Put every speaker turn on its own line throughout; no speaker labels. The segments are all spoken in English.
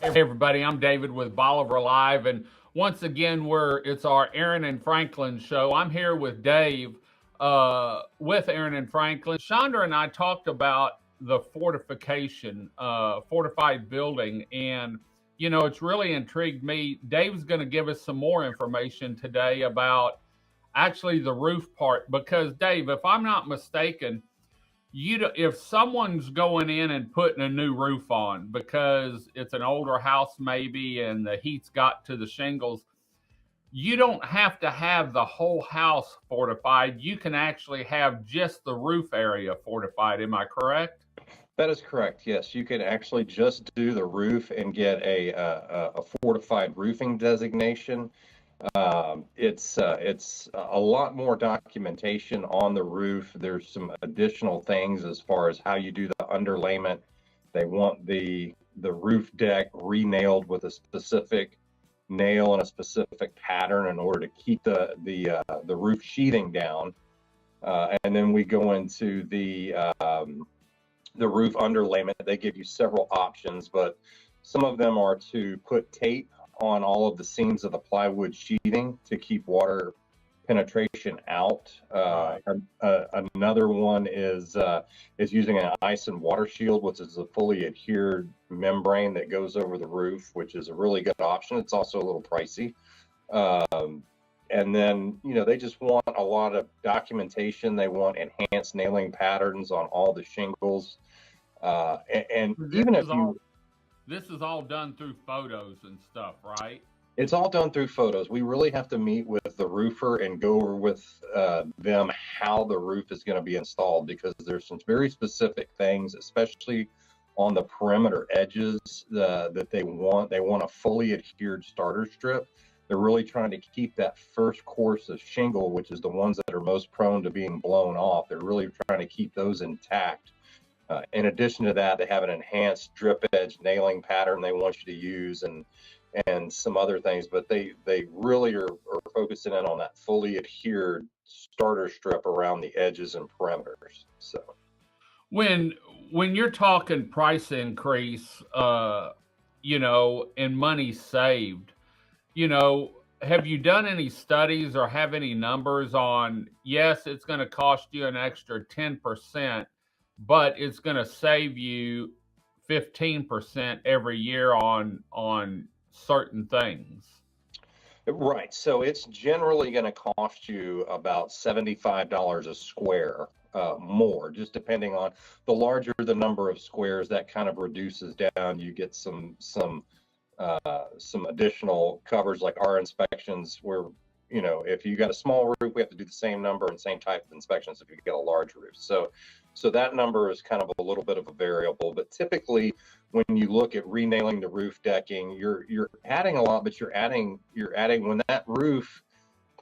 Hey everybody, I'm David with Bolivar Live, and once again it's our Aran and Franklin show. I'm here with Dave, with Aran and Franklin. Chandra and I talked about the fortified building, and it's really intrigued me. Dave's going to give us some more information today about actually the roof part, because Dave, if I'm not mistaken, if someone's going in and putting a new roof on because it's an older house maybe and the heat's got to the shingles, you don't have to have the whole house fortified. You can actually have just the roof area fortified. Am I correct?
That is correct. Yes, you can actually just do the roof and get a fortified roofing designation. It's a lot more documentation on the roof. There's some additional things as far as how you do the underlayment. They want the roof deck re-nailed with a specific nail and a specific pattern in order to keep the roof sheathing down. And then we go into the roof underlayment. They give you several options, but some of them are to put tape on all of the seams of the plywood sheathing to keep water penetration out. Another one is using an ice and water shield, which is a fully adhered membrane that goes over the roof, which is a really good option. It's also a little pricey. And then, they just want a lot of documentation. They want enhanced nailing patterns on all the shingles. And even if you
This is all done through photos and stuff, right?
It's all done through photos. We really have to meet with the roofer and go over with them how the roof is going to be installed, because there's some very specific things, especially on the perimeter edges, that they want. They want a fully adhered starter strip. They're really trying to keep that first course of shingle, which is the ones that are most prone to being blown off. They're really trying to keep those intact. In addition to that, they have an enhanced drip edge nailing pattern they want you to use, and some other things, but they really are focusing in on that fully adhered starter strip around the edges and perimeters. So
when you're talking price increase, and money saved, have you done any studies or have any numbers on, yes, it's going to cost you an extra 10%, but it's going to save you 15% every year on certain things?
right, so it's generally going to cost you about $75 a square, more, just depending on the larger the number of squares. That kind of reduces down. You get some additional covers, like our inspections, where if you got a small roof, we have to do the same number and same type of inspections if you get a large roof. So that number is kind of a little bit of a variable, but typically when you look at renailing the roof decking, you're adding a lot, but you're adding when that roof,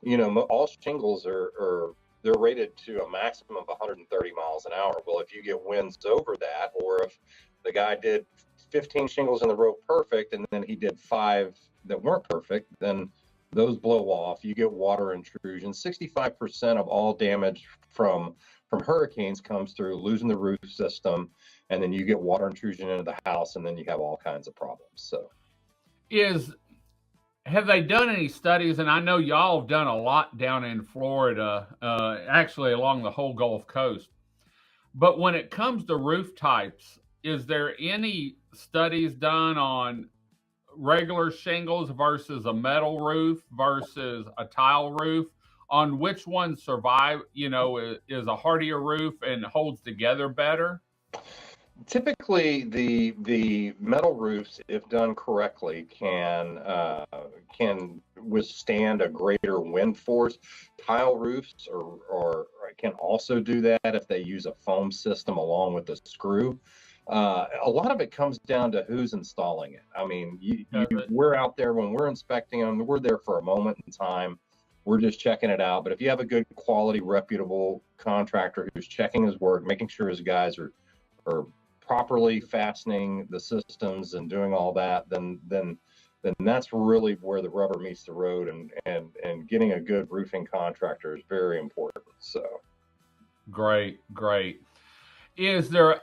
all shingles they're rated to a maximum of 130 miles an hour. Well, if you get winds over that, or if the guy did 15 shingles in the row perfect and then he did 5 that weren't perfect, then those blow off. You get water intrusion. 65% of all damage from hurricanes comes through losing the roof system, and then you get water intrusion into the house, and then you have all kinds of problems. So
have they done any studies? And I know y'all have done a lot down in Florida, actually along the whole Gulf Coast. But when it comes to roof types, is there any studies done on regular shingles versus a metal roof versus a tile roof, on which one survive, is a hardier roof and holds together better?
typically the metal roofs, if done correctly, can withstand a greater wind force. Tile roofs or can also do that if they use a foam system along with a screw. A lot of it comes down to who's installing it. I mean, we're out there when we're inspecting them. We're there for a moment in time. We're just checking it out. But if you have a good quality, reputable contractor who's checking his work, making sure his guys are properly fastening the systems and doing all that, then that's really where the rubber meets the road. And getting a good roofing contractor is very important. So
great. Is there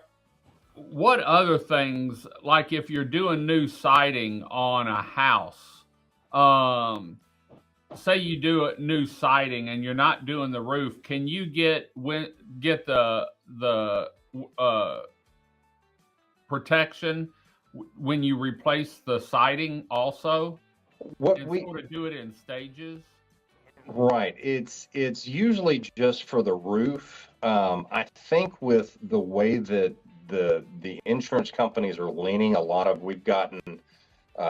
what other things, like if you're doing new siding on a house, um, say you do a new siding and you're not doing the roof, can you get the protection when you replace the siding also,
What
and
we
sort of do it in stages?
Right. It's usually just for the roof. I think with the way that the insurance companies are leaning, a lot of we've gotten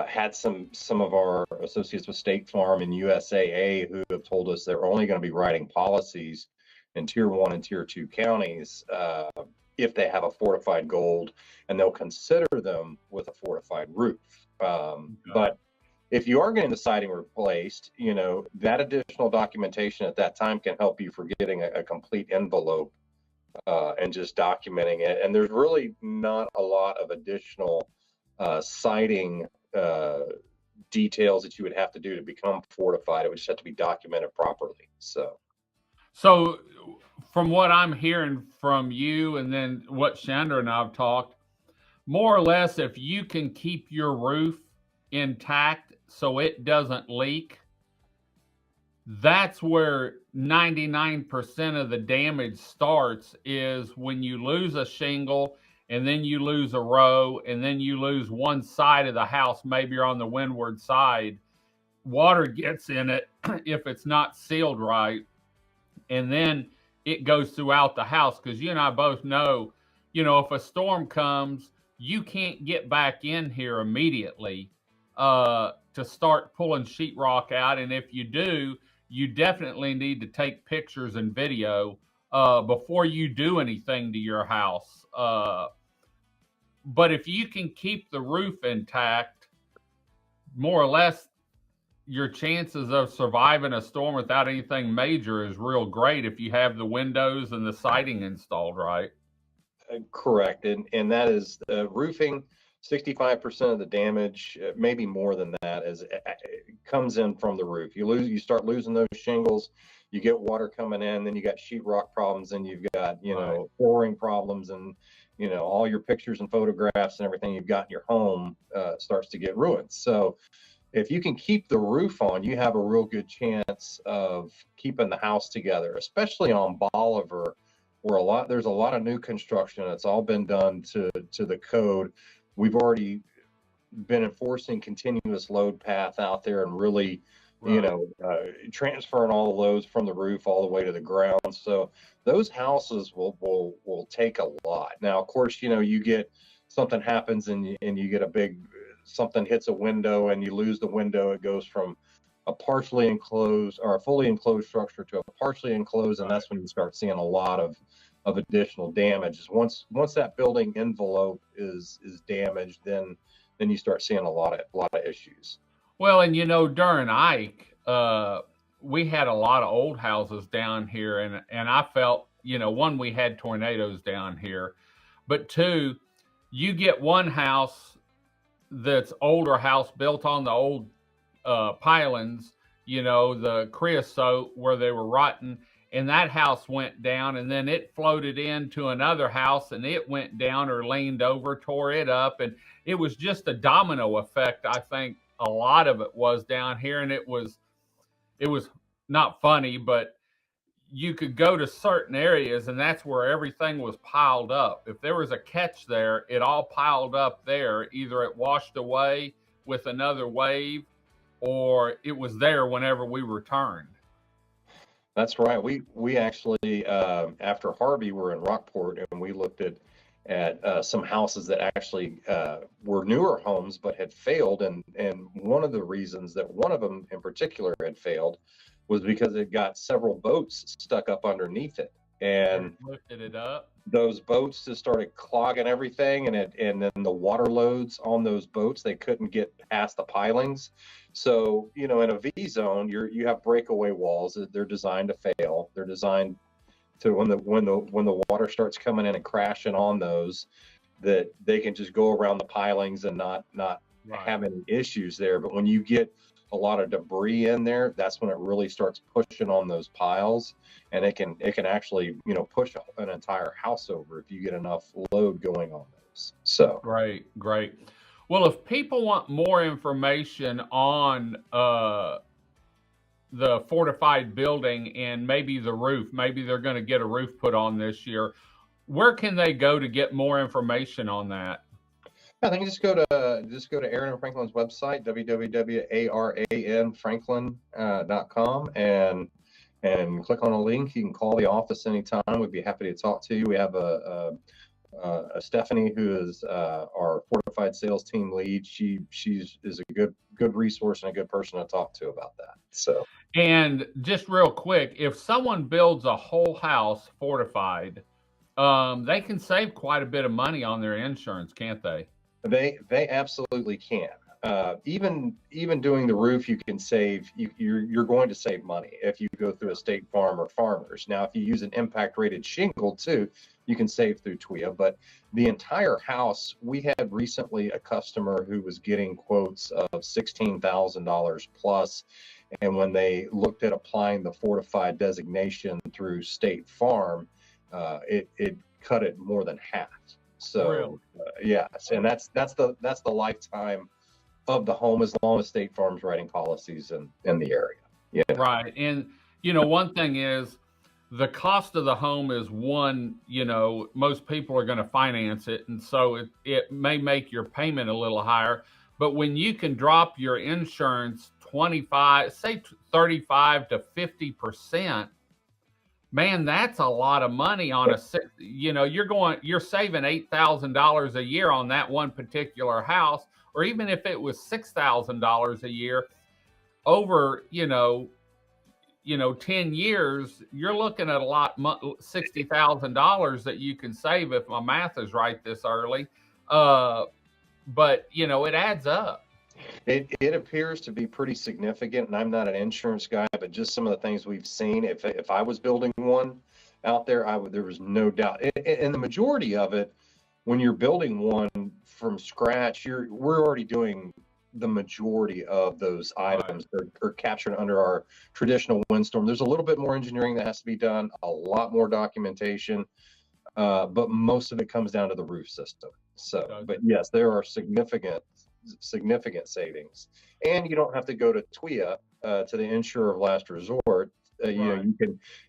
had some of our associates with State Farm and USAA who have told us they're only going to be writing policies in tier one and tier two counties if they have a fortified gold, and they'll consider them with a fortified roof.
Okay.
But if you are getting the siding replaced, that additional documentation at that time can help you for getting a complete envelope and just documenting it. And there's really not a lot of additional siding details that you would have to do to become fortified. It would just have to be documented properly.
So, from what I'm hearing from you, and then what Chandra and I've talked, more or less, if you can keep your roof intact so it doesn't leak, that's where 99% of the damage starts, is when you lose a shingle and then you lose a row and then you lose one side of the house. Maybe you're on the windward side. Water gets in it if it's not sealed right, and then it goes throughout the house, because you and I both know, if a storm comes, you can't get back in here immediately to start pulling sheetrock out. And if you do, you definitely need to take pictures and video before you do anything to your house. But if you can keep the roof intact, more or less, your chances of surviving a storm without anything major is real great if you have the windows and the siding installed right.
Correct. And that is roofing. 65% of the damage, maybe more than that, comes in from the roof. You start losing those shingles, you get water coming in, then you got sheetrock problems, and you've got,
Right.
flooring problems, and, all your pictures and photographs and everything you've got in your home starts to get ruined. So if you can keep the roof on, you have a real good chance of keeping the house together, especially on Bolivar, where there's a lot of new construction. It's all been done to the code. We've already been enforcing continuous load path out there, and really,
Right.
transferring all the loads from the roof all the way to the ground. So those houses will take a lot. Now, of course, you get something happens, and you get a big something hits a window and you lose the window. It goes from a partially enclosed or a fully enclosed structure to a partially enclosed, and
Right.
that's when you start seeing a lot of additional damages. Once that building envelope is damaged, then you start seeing a lot of issues.
Well, and during Ike, we had a lot of old houses down here, and I felt, one, we had tornadoes down here, but two, you get one house that's older house built on the old pilings, the creosote where they were rotten, and that house went down, and then it floated into another house, and it went down or leaned over, tore it up, and it was just a domino effect. I think a lot of it was down here, and it was not funny, but you could go to certain areas, and that's where everything was piled up. If there was a catch there, it all piled up there. Either it washed away with another wave, or it was there whenever we returned.
That's right. We actually after Harvey were in Rockport, and we looked at some houses that actually were newer homes but had failed, and one of the reasons that one of them in particular had failed was because it got several boats stuck up underneath it,
And
and
it lifted it up.
those boats just started clogging everything, and then the water loads on those boats, they couldn't get past the pilings. So in a V zone, you have breakaway walls. They're designed to fail. They're designed to, when the water starts coming in and crashing on those, that they can just go around the pilings and not
Right.
have any issues there. But when you get a lot of debris in there, that's when it really starts pushing on those piles, and it can actually, you know, push an entire house over if you get enough load going on those. So
Great, great. Well, if people want more information on the fortified building and maybe the roof, maybe they're going to get a roof put on this year, where can they go to get more information on that?
I think just go to Aran and Franklin's website, www.aranfranklin.com, and click on a link. You can call the office anytime. We'd be happy to talk to you. We have a Stephanie, who is our fortified sales team lead. She's a good resource and a good person to talk to about that. So,
and just real quick, if someone builds a whole house fortified, they can save quite a bit of money on their insurance, can't they?
They absolutely can. Even doing the roof, you can save. You're going to save money if you go through a State Farm or Farmers. Now, if you use an impact rated shingle too, you can save through TWIA. But the entire house, we had recently a customer who was getting quotes of $16,000 plus, and when they looked at applying the fortified designation through State Farm, it cut it more than half. So
Really?
yes, and that's the lifetime of the home, as long as State Farm's writing policies in the area. Yeah.
Right. And, you know, one thing is the cost of the home is one, you know, most people are going to finance it. And so it may make your payment a little higher. But when you can drop your insurance 25, say 35 to 50%, man, that's a lot of money on you know, you're saving $8,000 a year on that one particular house, or even if it was $6,000 a year over, 10 years, you're looking at a lot, $60,000 that you can save if my math is right this early. But you know, it adds up.
It appears to be pretty significant, and I'm not an insurance guy, but just some of the things we've seen. If I was building one out there, there was no doubt. And the majority of it, when you're building one from scratch, we're already doing the majority of those items. Right. Are captured under our traditional windstorm. There's a little bit more engineering that has to be done, a lot more documentation, but most of it comes down to the roof system. So, but yes, there are significant savings, and you don't have to go to TWIA, to the insurer of last resort. You know,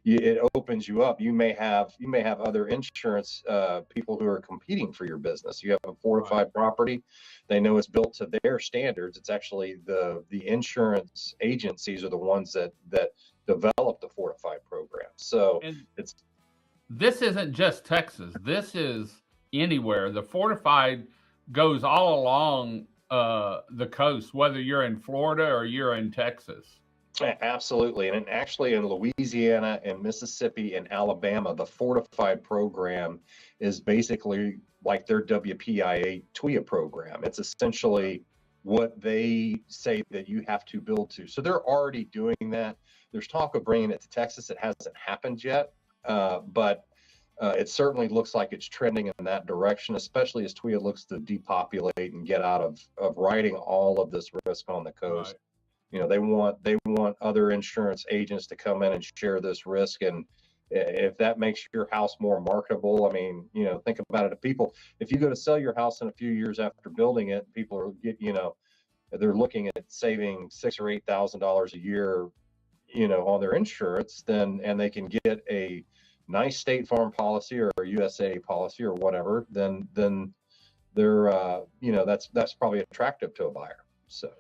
it opens you up. You may have other insurance people who are competing for your business. You have a fortified property, they know it's built to their standards. It's actually the insurance agencies are the ones that develop the fortified program. So
this isn't just Texas. This is anywhere. The fortified goes all along the coast, whether you're in Florida or you're in Texas.
Absolutely. And actually in Louisiana and Mississippi and Alabama, the fortified program is basically like their WPIA TWIA program. It's essentially what they say that you have to build to. So they're already doing that. There's talk of bringing it to Texas. It hasn't happened yet, but it certainly looks like it's trending in that direction, especially as TWIA looks to depopulate and get out of writing all of this risk on the coast. Right. You know, they want other insurance agents to come in and share this risk. And if that makes your house more marketable, I mean, you know, think about it. If you go to sell your house in a few years after building it, people are they're looking at saving $6,000 or $8,000 a year, you know, on their insurance, and they can get a nice State Farm policy or a USA policy or whatever, then they're that's probably attractive to a buyer. So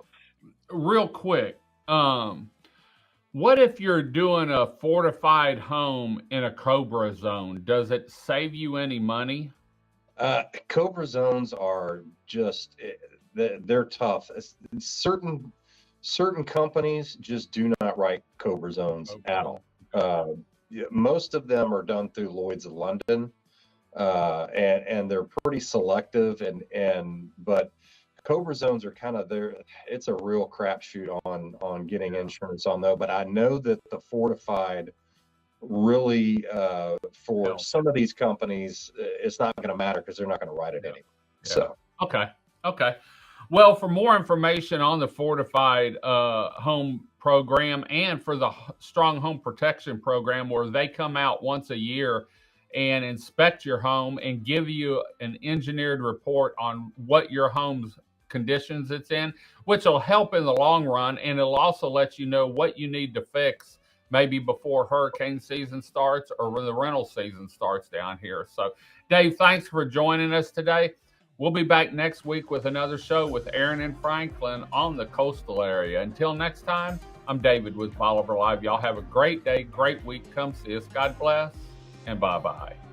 real quick, what if you're doing a fortified home in a COBRA zone? Does it save you any money?
COBRA zones are just, they're tough. Certain companies just do not write COBRA zones at all. Most of them are done through Lloyd's of London, and they're pretty selective, but COBRA zones are kind of there. It's a real crapshoot on getting insurance on though. But I know that the fortified really, for some of these companies, it's not going to matter because they're not going to write it anyway.
So okay. Well, for more information on the Fortified Home Program and for the Strong Home Protection Program, where they come out once a year and inspect your home and give you an engineered report on what your home's conditions it's in, which will help in the long run. And it'll also let you know what you need to fix maybe before hurricane season starts or when the rental season starts down here. So, Dave, thanks for joining us today. We'll be back next week with another show with Aran and Franklin on the coastal area. Until next time, I'm David with Bolivar Live. Y'all have a great day, great week. Come see us. God bless, and bye-bye.